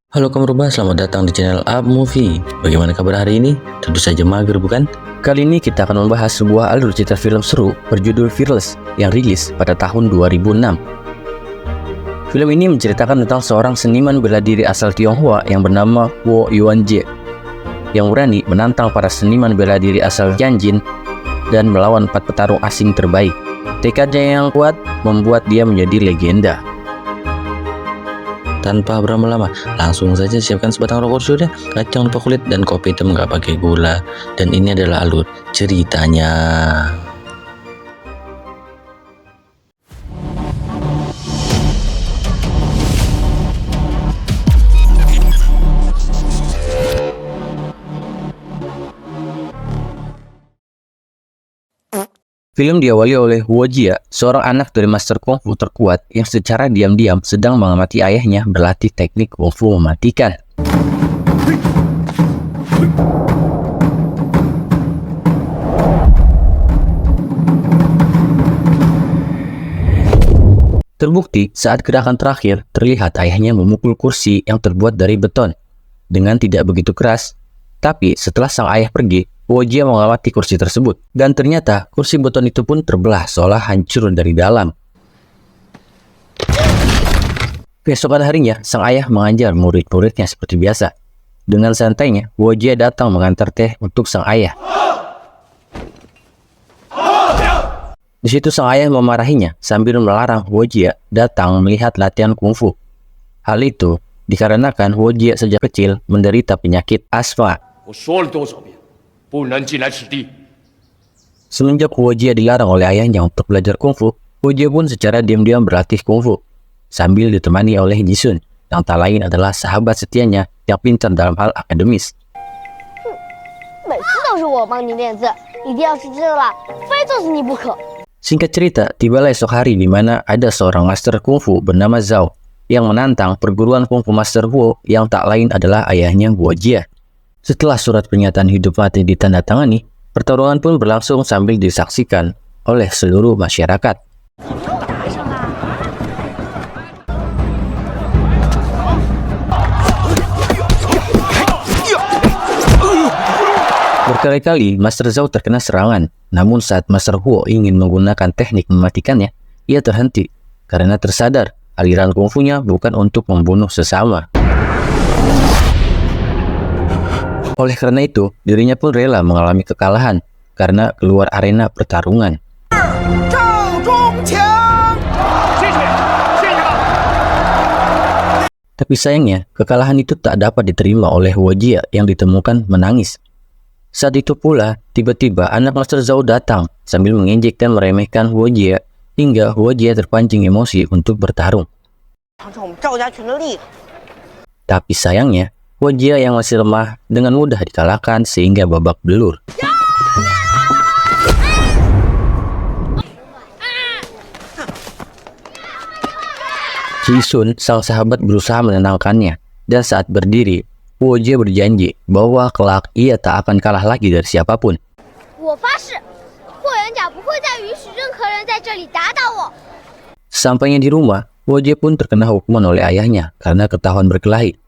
Halo kamu rubah, selamat datang di channel Up Movie. Bagaimana kabar hari ini? Tentu saja mager bukan? Kali ini kita akan membahas sebuah alur cerita film seru berjudul Fearless yang rilis pada tahun 2006. Film ini menceritakan tentang seorang seniman bela diri asal Tionghoa yang bernama Wo Yuanjie yang berani menantang para seniman bela diri asal Tianjin dan melawan 4 petarung asing terbaik. Tekadnya yang kuat membuat dia menjadi legenda. Tanpa berlama-lama, langsung saja siapkan sebatang rokok sudah, kacang lupa kulit, dan kopi hitam nggak pakai gula. Dan ini adalah alur ceritanya. Film diawali oleh Wo Jia, seorang anak dari master kungfu terkuat yang secara diam-diam sedang mengamati ayahnya berlatih teknik kungfu mematikan. Terbukti saat gerakan terakhir terlihat ayahnya memukul kursi yang terbuat dari beton dengan tidak begitu keras, tapi setelah sang ayah pergi, Wo Jia mengamati kursi tersebut, dan ternyata kursi beton itu pun terbelah seolah hancur dari dalam. Keesokan harinya, sang ayah mengajar murid-muridnya seperti biasa. Dengan santainya, Wo Jia datang mengantar teh untuk sang ayah. Di situ sang ayah memarahinya sambil melarang Wo Jia datang melihat latihan kungfu. Hal itu dikarenakan Wo Jia sejak kecil menderita penyakit asma. Semenjak Wo Jia dilarang oleh ayahnya untuk belajar kungfu, Wo Jia pun secara diam-diam berlatih kungfu sambil ditemani oleh Jisun yang tak lain adalah sahabat setianya yang pintar dalam hal akademis. Singkat cerita, tibalah esok hari di mana ada seorang master kungfu bernama Zhao yang menantang perguruan kungfu master Wo yang tak lain adalah ayahnya Wo Jia. Setelah surat pernyataan hidup mati ditandatangani, pertarungan pun berlangsung sambil disaksikan oleh seluruh masyarakat. Berkali-kali Master Zhao terkena serangan, namun saat Master Huo ingin menggunakan teknik mematikannya, ia terhenti karena tersadar aliran kungfunya bukan untuk membunuh sesama. Oleh karena itu, dirinya pun rela mengalami kekalahan karena keluar arena pertarungan. Tapi sayangnya, kekalahan itu tak dapat diterima oleh Wo Jia yang ditemukan menangis. Saat itu pula, tiba-tiba anak Master Zhao datang sambil mengejek dan meremehkan Wo Jia hingga Wo Jia terpancing emosi untuk bertarung. Tapi sayangnya, Wo Jia yang masih lemah dengan mudah dikalahkan sehingga babak belur. Jisun, sang sahabat, berusaha menenangkannya, dan saat berdiri, Wo Jia berjanji bahwa kelak ia tak akan kalah lagi dari siapapun. Sampainya di rumah, Wo Jia pun terkena hukuman oleh ayahnya karena ketahuan berkelahi.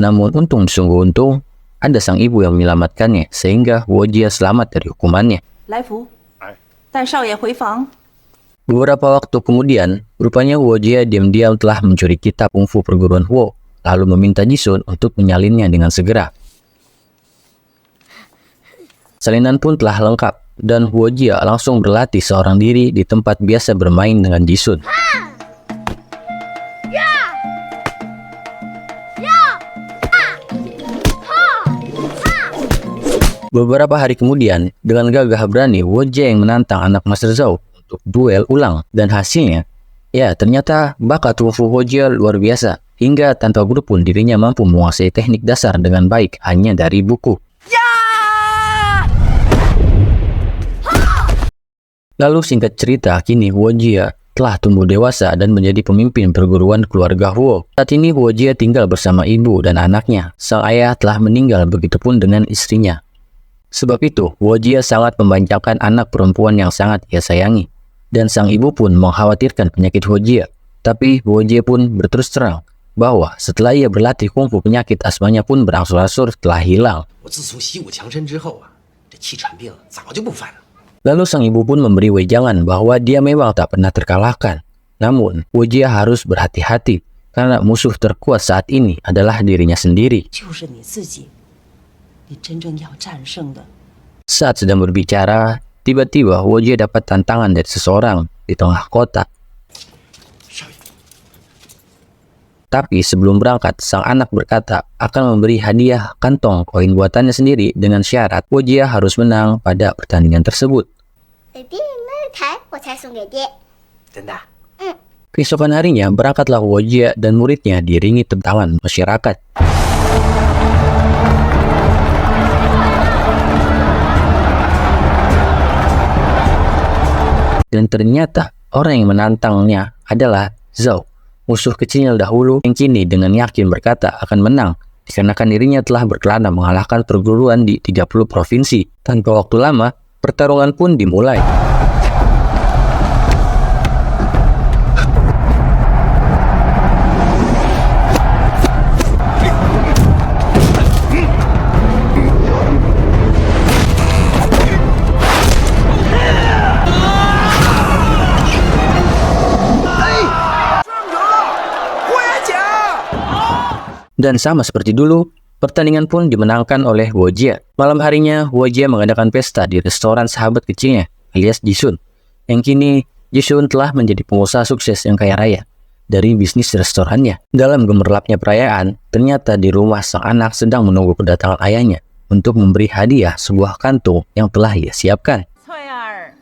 Namun sungguh untung, ada sang ibu yang menyelamatkannya sehingga Wo Jia selamat dari hukumannya. Beberapa waktu kemudian, rupanya Wo Jia diam-diam telah mencuri kitab kungfu perguruan Wo, lalu meminta Jisun untuk menyalinnya dengan segera. Salinan pun telah lengkap, dan Wo Jia langsung berlatih seorang diri di tempat biasa bermain dengan Jisun. Beberapa hari kemudian, dengan gagah berani, Wo Jia yang menantang anak Master Zhao untuk duel ulang, dan hasilnya, ya ternyata bakat kungfu Wo Jia luar biasa, hingga tanpa guru pun dirinya mampu menguasai teknik dasar dengan baik hanya dari buku. Lalu singkat cerita, kini Wo Jia telah tumbuh dewasa dan menjadi pemimpin perguruan keluarga Wo. Saat ini Wo Jia tinggal bersama ibu dan anaknya. Sang ayah telah meninggal, begitupun dengan istrinya. Sebab itu, Wo Jia sangat membanjakan anak perempuan yang sangat ia sayangi. Dan sang ibu pun mengkhawatirkan penyakit Wo Jia. Tapi Wo Jia pun berterus terang bahwa setelah ia berlatih kungfu, penyakit asmanya pun berangsur-angsur telah hilang. 我自从习武强身之后啊，这气喘病早就不犯了。 Lalu sang ibu pun memberi wejangan bahwa dia memang tak pernah terkalahkan. Namun, Wojia harus berhati-hati karena musuh terkuat saat ini adalah dirinya sendiri. 就是你自己，你真正要战胜的。 Saat sedang berbicara, tiba-tiba Wojia dapat tantangan dari seseorang di tengah kota. 少爷， Tapi sebelum berangkat, sang anak berkata akan memberi hadiah kantong koin buatannya sendiri dengan syarat Wojia harus menang pada pertandingan tersebut. ，baby，那台我才送给爹。 真的？ Keesokan harinya, berangkatlah Wojia dan muridnya diiringi tentangan masyarakat. Dan ternyata orang yang menantangnya adalah Zhao, musuh kecilnya dahulu yang kini dengan yakin berkata akan menang dikarenakan dirinya telah berkelana mengalahkan perguruan di 30 provinsi. Tanpa waktu lama, pertarungan pun dimulai. Dan sama seperti dulu, pertandingan pun dimenangkan oleh Wojia. Malam harinya, Wojia mengadakan pesta di restoran sahabat kecilnya, alias Jisun. Yang kini, Jisun telah menjadi pengusaha sukses yang kaya raya dari bisnis restorannya. Dalam gemerlapnya perayaan, ternyata di rumah sang anak sedang menunggu kedatangan ayahnya untuk memberi hadiah sebuah kantung yang telah ia siapkan. 翠儿，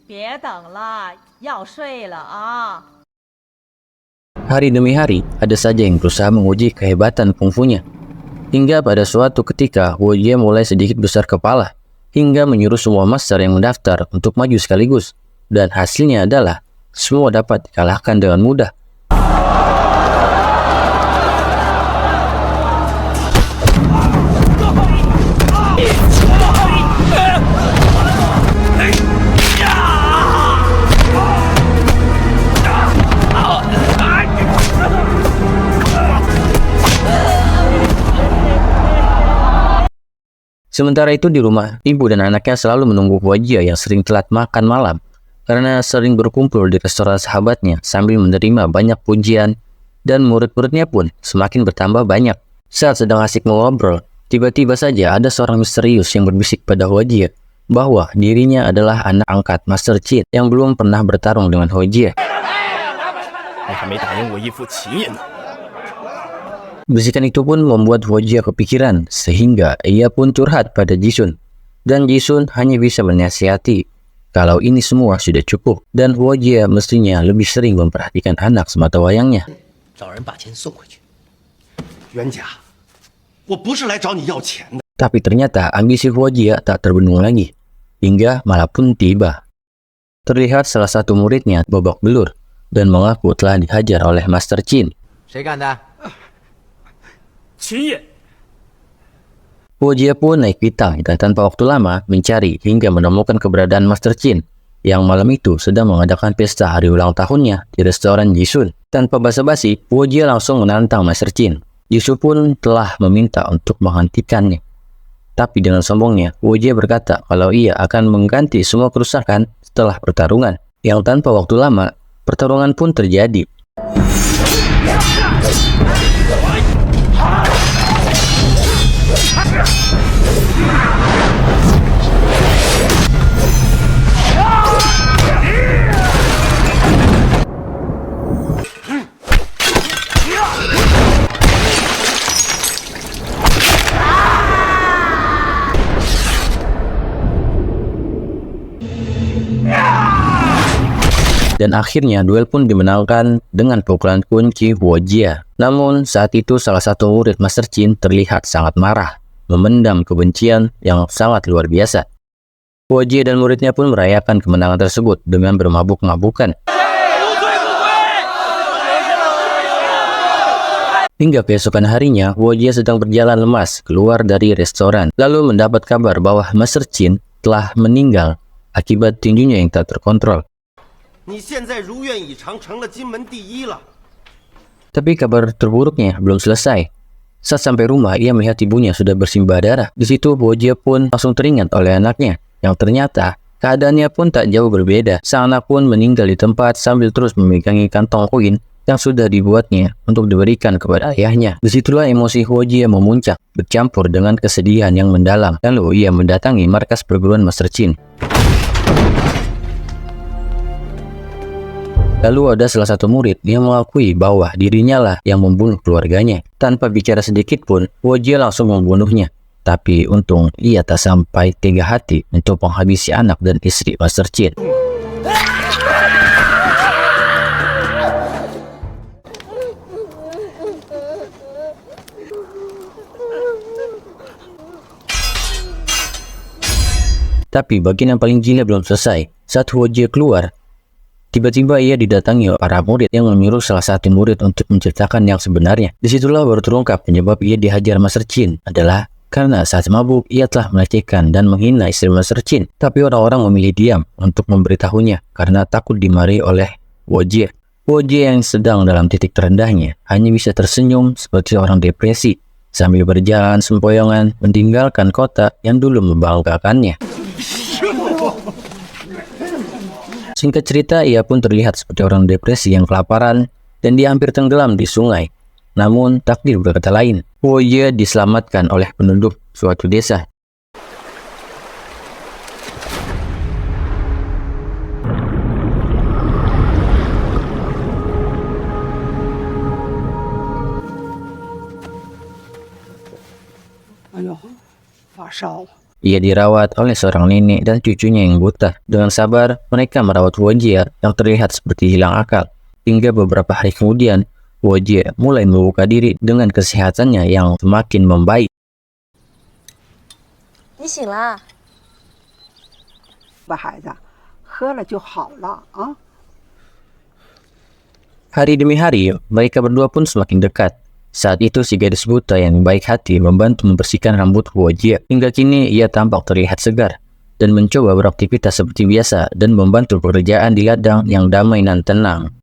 别等了，要睡了啊。 Hari demi hari, ada saja yang berusaha menguji kehebatan kungfunya. Hingga pada suatu ketika, Wojia mulai sedikit besar kepala, hingga menyuruh semua master yang mendaftar untuk maju sekaligus. Dan hasilnya adalah, semua dapat dikalahkan dengan mudah. Sementara itu di rumah, ibu dan anaknya selalu menunggu Wojia yang sering telat makan malam karena sering berkumpul di restoran sahabatnya sambil menerima banyak pujian dan murid-muridnya pun semakin bertambah banyak. Saat sedang asik mengobrol, tiba-tiba saja ada seorang misterius yang berbisik pada Wojia bahwa dirinya adalah anak angkat Master Qin yang belum pernah bertarung dengan Wojia. Bisikan itu pun membuat Wojia kepikiran sehingga ia pun curhat pada Jisun. Dan Jisun hanya bisa menasihati kalau ini semua sudah cukup dan Wojia mestinya lebih sering memperhatikan anak semata wayangnya. 找人把钱送回去。冤家，我不是来找你要钱的。 Tapi ternyata ambisi Wojia tak terbendung lagi hingga malam pun tiba. Terlihat salah satu muridnya babak belur dan mengaku telah dihajar oleh Master Qin. 谁干的？ 秦野， Wojia pun naik pitam dan tanpa waktu lama mencari hingga menemukan keberadaan Master Qin yang malam itu sedang mengadakan pesta hari ulang tahunnya di restoran Jisun. Tanpa basa-basi, Wojia langsung menantang Master Qin. Jisun pun telah meminta untuk menghentikannya. Tapi dengan sombongnya, Wojia berkata kalau ia akan mengganti semua kerusakan setelah pertarungan. Yang tanpa waktu lama, pertarungan pun terjadi. Dan akhirnya duel pun dimenangkan dengan pukulan kunci Wojia. Namun saat itu salah satu murid Master Qin terlihat sangat marah, memendam kebencian yang sangat luar biasa. Wojia dan muridnya pun merayakan kemenangan tersebut dengan bermabuk-mabukan. Hingga keesokan harinya, Wojia sedang berjalan lemas keluar dari restoran, lalu mendapat kabar bahwa Master Qin telah meninggal akibat tinjunya yang tak terkontrol. 你现在如愿以偿，成了金门第一了。Tapi kabar terburuknya belum selesai. Saat sampai rumah, ia melihat ibunya sudah bersimbah darah. Di situ, Huojie pun langsung teringat oleh anaknya, yang ternyata keadaannya pun tak jauh berbeda. Sang anak pun meninggal di tempat sambil terus memegangi kantong koin yang sudah dibuatnya untuk diberikan kepada ayahnya. Disitulah emosi Huojie memuncak, bercampur dengan kesedihan yang mendalam. Lalu ia mendatangi markas perguruan Master Qin. Lalu ada salah satu murid yang mengakui bahwa dirinya lah yang membunuh keluarganya. Tanpa bicara sedikit pun, Huojie langsung membunuhnya. Tapi untung ia tak sampai tega hati untuk menghabisi anak dan istri Master Qin. Tapi bagian yang paling gila belum selesai. Saat Huojie keluar, tiba-tiba ia didatangi oleh para murid yang menyuruh salah satu murid untuk menceritakan yang sebenarnya. Disitulah baru terungkap penyebab ia dihajar Master Qin adalah karena saat mabuk ia telah melecehkan dan menghina istri Master Qin. Tapi orang-orang memilih diam untuk memberitahunya karena takut dimarahi oleh Huojie. Huojie yang sedang dalam titik terendahnya hanya bisa tersenyum seperti orang depresi sambil berjalan sempoyongan meninggalkan kota yang dulu membanggakannya. Singkat cerita, ia pun terlihat seperti orang depresi yang kelaparan dan dia hampir tenggelam di sungai. Namun, takdir berkata lain. Huojie diselamatkan oleh penduduk suatu desa. Ia dirawat oleh seorang nenek dan cucunya yang buta. Dengan sabar, mereka merawat Huojie yang terlihat seperti hilang akal. Hingga beberapa hari kemudian, Huojie mulai membuka diri dengan kesehatannya yang semakin membaik. Hari demi hari, mereka berdua pun semakin dekat. Saat itu si gadis buta yang baik hati membantu membersihkan rambut Huojie. Hingga kini ia tampak terlihat segar dan mencoba beraktivitas seperti biasa dan membantu pekerjaan di ladang yang damai dan tenang.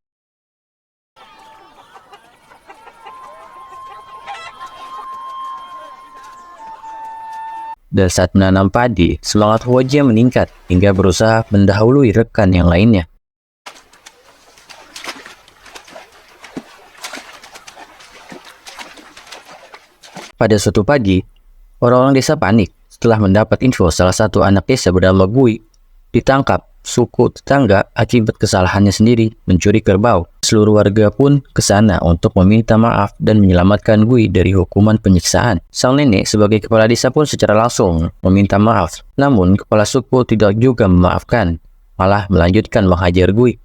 Dan saat menanam padi, semangat Huojie meningkat hingga berusaha mendahului rekan yang lainnya. Pada suatu pagi, orang-orang desa panik setelah mendapat info salah satu anak desa bernama Gui ditangkap suku tetangga akibat kesalahannya sendiri mencuri kerbau. Seluruh warga pun ke sana untuk meminta maaf dan menyelamatkan Gui dari hukuman penyiksaan. Sang nenek sebagai kepala desa pun secara langsung meminta maaf. Namun kepala suku tidak juga memaafkan, malah melanjutkan menghajar Gui.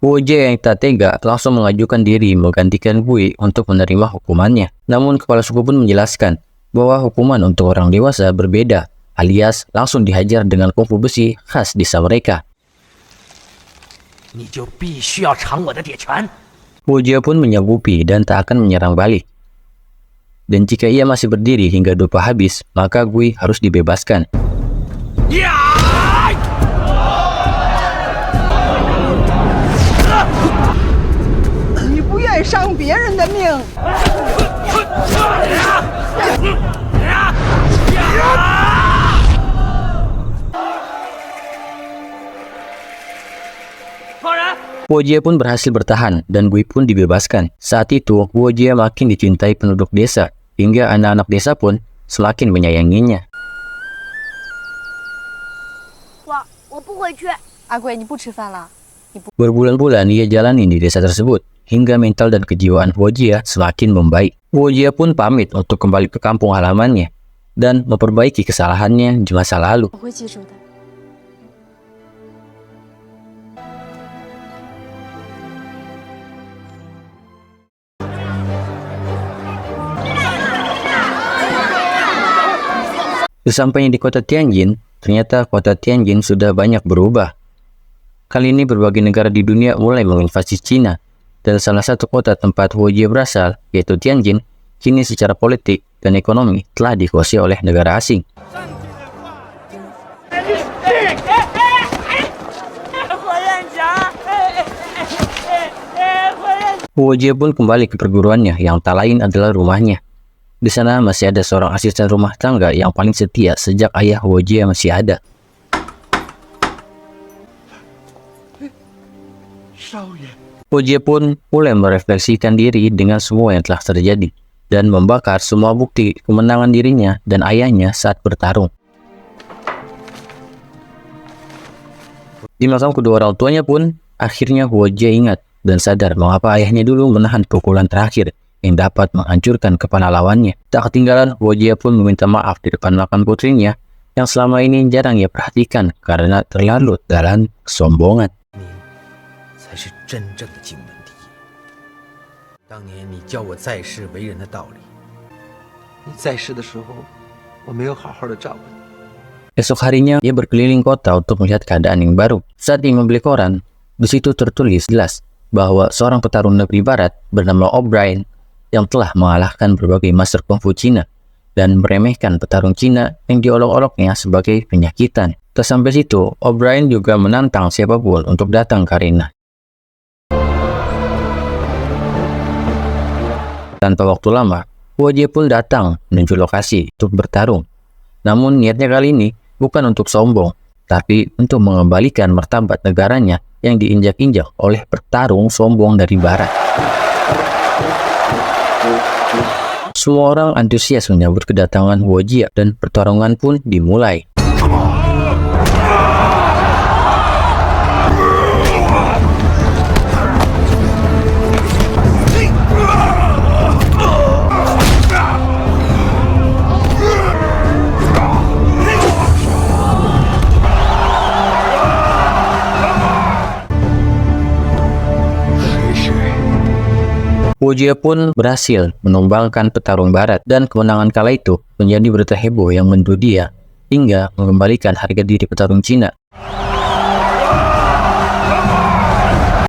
Huojie yang tak tega langsung mengajukan diri menggantikan Gui untuk menerima hukumannya. Namun kepala suku pun menjelaskan bahwa hukuman untuk orang dewasa berbeda, alias langsung dihajar dengan kungfu besi khas desa mereka. Huojie pun menyanggupi dan tak akan menyerang balik. Dan jika ia masih berdiri hingga dupa habis, maka Gui harus dibebaskan. Huojie pun berhasil bertahan dan Gui pun dibebaskan. Saat itu, Huojie makin dicintai penduduk desa, hingga anak-anak desa pun semakin menyayanginya. Berbulan-bulan ia jalani di desa tersebut, hingga mental dan kejiwaan Huojie semakin membaik. Huojie pun pamit untuk kembali ke kampung halamannya dan memperbaiki kesalahannya di masa lalu. Sesampainya di kota Tianjin, ternyata kota Tianjin sudah banyak berubah. Kali ini berbagai negara di dunia mulai menginvasi Cina, dan salah satu kota tempat Huojie berasal, yaitu Tianjin, kini secara politik dan ekonomi telah dikuasai oleh negara asing. Huo Jie pun kembali ke perguruannya yang tak lain adalah rumahnya. Di sana masih ada seorang asisten rumah tangga yang paling setia sejak ayah Huo Jie masih ada. Huo Jie pun mulai merefleksikan diri dengan semua yang telah terjadi dan membakar semua bukti kemenangan dirinya dan ayahnya saat bertarung. Di makam kedua orang tuanya pun, akhirnya Huo Jie ingat dan sadar mengapa ayahnya dulu menahan pukulan terakhir yang dapat menghancurkan kepala lawannya. Tak ketinggalan, Huo Jie pun meminta maaf di depan makam putrinya yang selama ini jarang ia perhatikan karena terlalu dalam kesombongan. 才是真正的经纶第一。当年你教我在世为人的道理，你在世的时候，我没有好好的照顾你。 Esok harinya, ia berkeliling kota untuk melihat keadaan yang baru. Saat ia membeli koran, di situ tertulis jelas bahwa seorang petarung negeri barat bernama O'Brien yang telah mengalahkan berbagai master kungfu Cina dan meremehkan petarung Cina yang diolok-oloknya sebagai penyakitan. Tak sampai situ, O'Brien juga menantang siapapun untuk datang ke arena. Tanpa waktu lama, Huo Jie pun datang menuju lokasi untuk bertarung. Namun niatnya kali ini bukan untuk sombong, tapi untuk mengembalikan martabat negaranya yang diinjak-injak oleh petarung sombong dari barat. Semua orang antusias menyambut kedatangan Huo Jie dan pertarungan pun dimulai. Huo Jie pun berhasil menumbangkan petarung barat dan kemenangan kala itu menjadi berita heboh yang mendunia hingga mengembalikan harga diri petarung Cina.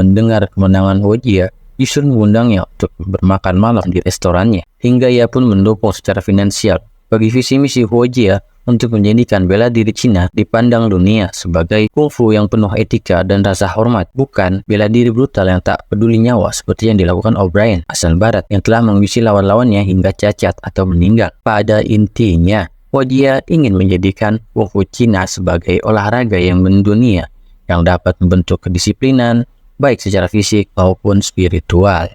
Mendengar kemenangan Huo Jie, Yishun mengundangnya untuk bermakan malam di restorannya hingga ia pun mendukung secara finansial bagi visi misi Huo Jie untuk menjadikan bela diri Cina dipandang dunia sebagai kungfu yang penuh etika dan rasa hormat, bukan bela diri brutal yang tak peduli nyawa seperti yang dilakukan O'Brien asal barat yang telah menghabisi lawan-lawannya hingga cacat atau meninggal. Pada intinya, Huo Jie ingin menjadikan kungfu Cina sebagai olahraga yang mendunia yang dapat membentuk kedisiplinan baik secara fisik maupun spiritual.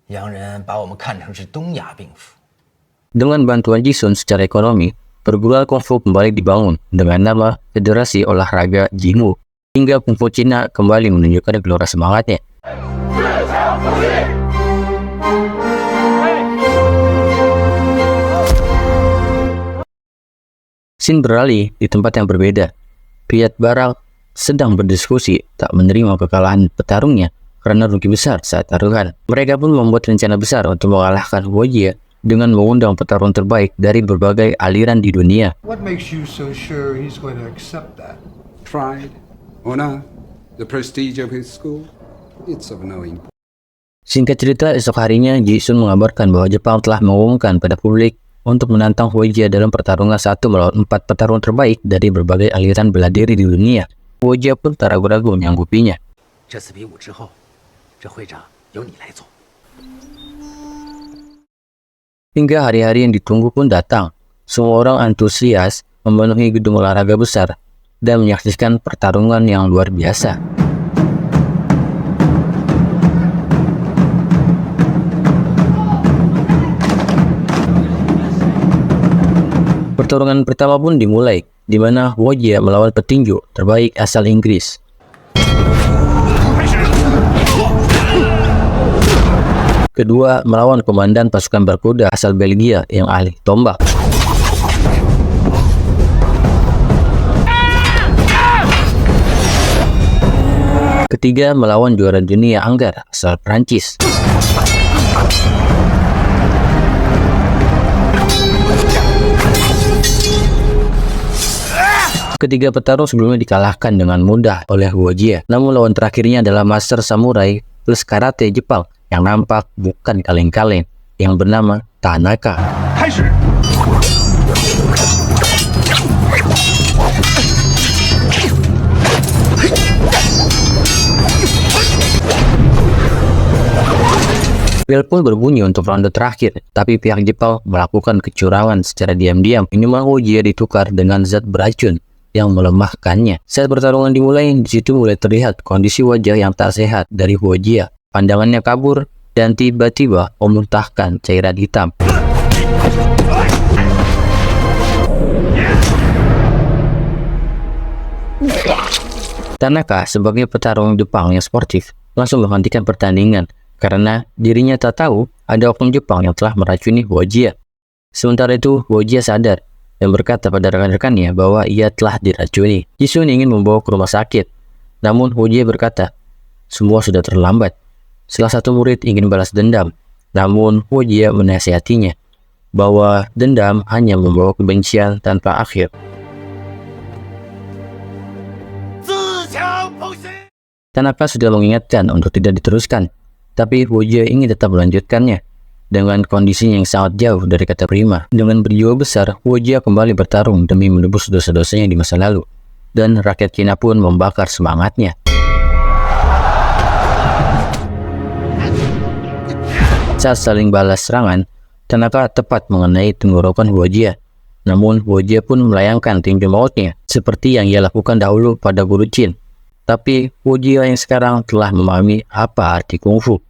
洋人把我们看成是东亚病夫。 Dengan bantuan Jisun secara ekonomi, perguruan kungfu kembali dibangun dengan nama Federasi Olahraga Jingwu, hingga kungfu Cina kembali menunjukkan gelora semangatnya. Scene beralih di tempat yang berbeda. Pria barak sedang berdiskusi tak menerima kekalahan petarungnya karena rugi besar saat taruhan. Mereka pun membuat rencana besar untuk mengalahkan Huo Jie dengan mengundang petarung terbaik dari berbagai aliran di dunia. What makes you so sure he's going to accept that? Pride, honor, the prestige of his school, it's of no importance. Singkat cerita, esok harinya Jisun mengabarkan bahwa Jepang telah mengumumkan pada publik untuk menantang Huo Jie dalam pertarungan 1 melawan 4 petarung terbaik dari berbagai aliran bela diri di dunia. Huo Jie pun tak ragu-ragu menyanggupinya. 这次比武之后，这会长由你来做。 Hingga hari-hari yang ditunggu pun datang. Semua orang antusias memenuhi gedung olahraga besar dan menyaksikan pertarungan yang luar biasa. Pertarungan pertama pun dimulai, di mana Huo Jie melawan petinju terbaik asal Inggris. Kedua, melawan komandan pasukan berkuda asal Belgia yang ahli tombak. Ketiga, melawan juara dunia anggar asal Prancis. Ketiga petarung sebelumnya dikalahkan dengan mudah oleh Huo Jie. Namun lawan terakhirnya adalah master samurai plus karate Jepang yang nampak bukan kaleng-kaleng, yang bernama Tanaka. Bel pun berbunyi untuk ronde terakhir, tapi pihak Jepang melakukan kecurangan secara diam-diam. Minuman Hojia ditukar dengan zat beracun yang melemahkannya. Saat pertarungan dimulai, di situ mulai terlihat kondisi wajah yang tak sehat dari Hojia. Pandangannya kabur dan tiba-tiba memuntahkan cairan hitam. Tanaka sebagai petarung Jepang yang sportif langsung menghentikan pertandingan karena dirinya tak tahu ada oknum Jepang yang telah meracuni Hojia. Sementara itu, Hojia sadar dan berkata pada rekan-rekannya bahwa ia telah diracuni. Jisun ingin membawa ke rumah sakit, namun Hojia berkata, semua sudah terlambat. Salah satu murid ingin balas dendam, namun Hojia menasihatinya bahwa dendam hanya membawa kebencian tanpa akhir. Tanaka sudah mengingatkan untuk tidak diteruskan, tapi Hojia ingin tetap melanjutkannya dengan kondisinya yang sangat jauh dari kata prima. Dengan berjiwa besar, Hojia kembali bertarung demi menebus dosa-dosanya di masa lalu, dan rakyat Cina pun membakar semangatnya. Saat saling balas serangan, Tanaka tepat mengenai tenggorokan Hojia. Namun Hojia pun melayangkan tinju mautnya seperti yang ia lakukan dahulu pada guru Chin. Tapi Hojia yang sekarang telah memahami apa arti kungfu.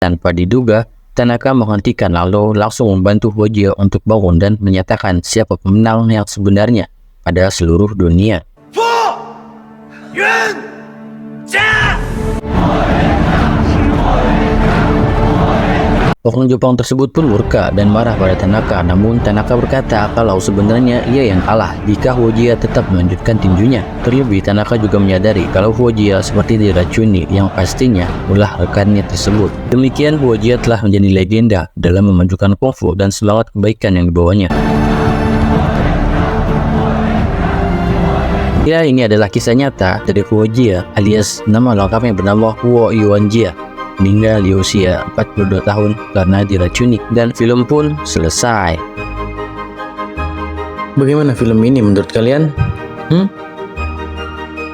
Tanpa diduga, Tanaka menghentikan lalu langsung membantu Hojia untuk bangun dan menyatakan siapa pemenang yang sebenarnya pada seluruh dunia. Oknum Jepang tersebut pun murka dan marah pada Tanaka, namun Tanaka berkata kalau sebenarnya ia yang kalah jika Hojia tetap melanjutkan tinjunya. Terlebih Tanaka juga menyadari kalau Hojia seperti diracuni yang pastinya ulah rekannya tersebut. Demikian Hojia telah menjadi legenda dalam memajukan kungfu dan semangat kebaikan yang dibawanya. Ya, ini adalah kisah nyata dari Hojia alias nama lengkapnya bernama Huo Yuanjia. Meninggal di usia 42 tahun karena diracuni, dan film pun selesai. Bagaimana film ini menurut kalian?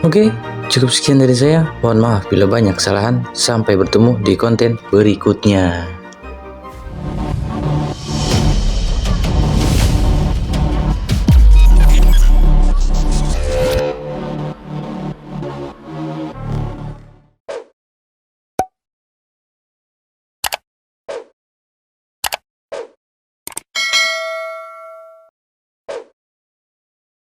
Oke, cukup sekian dari saya. Mohon maaf bila banyak kesalahan. Sampai bertemu di konten berikutnya.